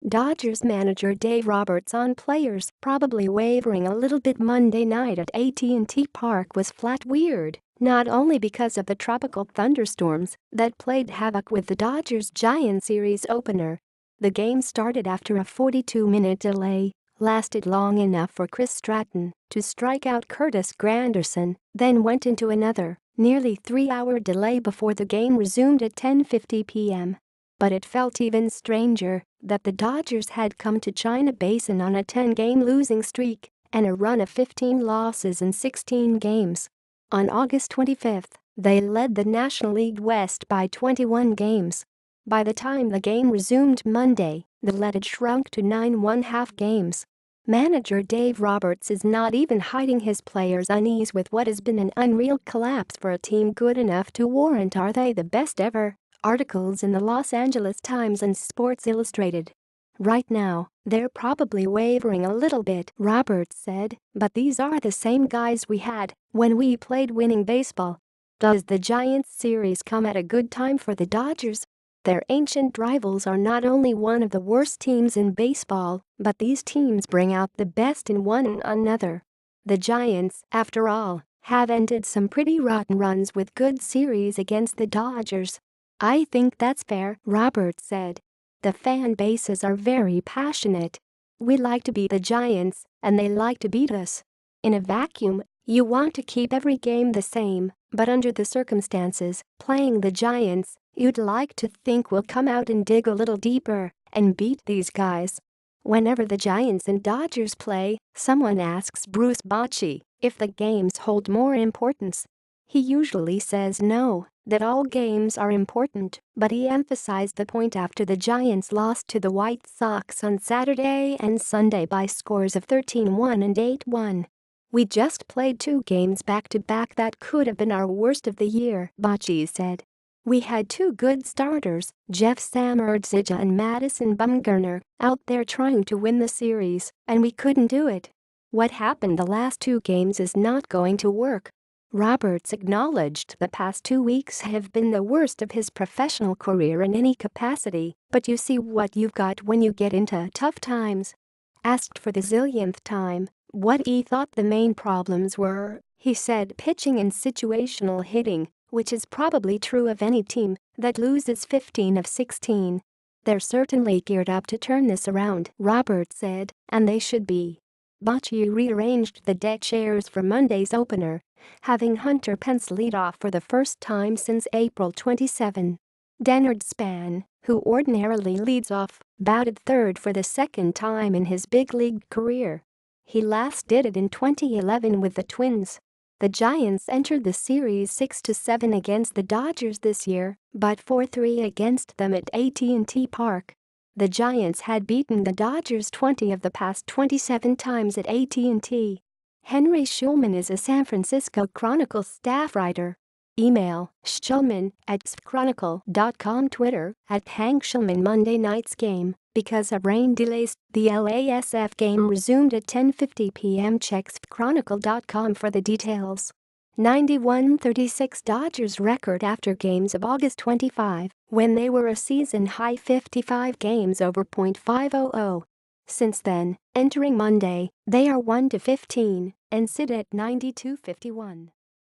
Dodgers manager Dave Roberts on players probably wavering a little bit Monday night at AT&T Park was flat weird, not only because of the tropical thunderstorms that played havoc with the Dodgers-Giants series opener. The game started after a 42-minute delay, lasted long enough for Chris Stratton to strike out Curtis Granderson, then went into another, nearly 3-hour delay before the game resumed at 10:50 p.m. But it felt even stranger that the Dodgers had come to China Basin on a 10-game losing streak and a run of 15 losses in 16 games. On August 25, they led the National League West by 21 games. By the time the game resumed Monday, the lead had shrunk to 9.5 games. Manager Dave Roberts is not even hiding his players' unease with what has been an unreal collapse for a team good enough to warrant "Are they the best ever?" articles in the Los Angeles Times and Sports Illustrated. "Right now, they're probably wavering a little bit," Roberts said, "but these are the same guys we had when we played winning baseball." Does the Giants series come at a good time for the Dodgers? Their ancient rivals are not only one of the worst teams in baseball, but these teams bring out the best in one another. The Giants, after all, have ended some pretty rotten runs with good series against the Dodgers. "I think that's fair," Roberts said. "The fan bases are very passionate. We like to beat the Giants, and they like to beat us. In a vacuum, you want to keep every game the same, but under the circumstances, playing the Giants, you'd like to think we'll come out and dig a little deeper and beat these guys." Whenever the Giants and Dodgers play, someone asks Bruce Bochy if the games hold more importance. He usually says no, that all games are important, but he emphasized the point after the Giants lost to the White Sox on Saturday and Sunday by scores of 13-1 and 8-1. "We just played 2 games back-to-back that could have been our worst of the year," Bochy said. "We had 2 good starters, Jeff Samardzija and Madison Bumgarner, out there trying to win the series, and we couldn't do it. What happened the last 2 games is not going to work." Roberts acknowledged the past 2 weeks have been the worst of his professional career in any capacity, but you see what you've got when you get into tough times. Asked for the zillionth time what he thought the main problems were, he said pitching and situational hitting, which is probably true of any team that loses 15 of 16. "They're certainly geared up to turn this around," Roberts said, "and they should be." Bochy rearranged the deck chairs for Monday's opener, having Hunter Pence lead off for the first time since April 27. Denard Span, who ordinarily leads off, batted third for the second time in his big league career. He last did it in 2011 with the Twins. The Giants entered the series 6-7 against the Dodgers this year, but 4-3 against them at AT&T Park. The Giants had beaten the Dodgers 20 of the past 27 times at AT&T. Henry Schulman is a San Francisco Chronicle staff writer. Email schulman@schronicle.com. Twitter @HankSchulman. Monday night's game, because of rain delays, the LASF game resumed at 10:50 p.m. Check schronicle.com for the details. 91-36 Dodgers record after games of August 25, when they were a season-high 55 games over .500. Since then, entering Monday, they are 1-15 and sit at 92-51.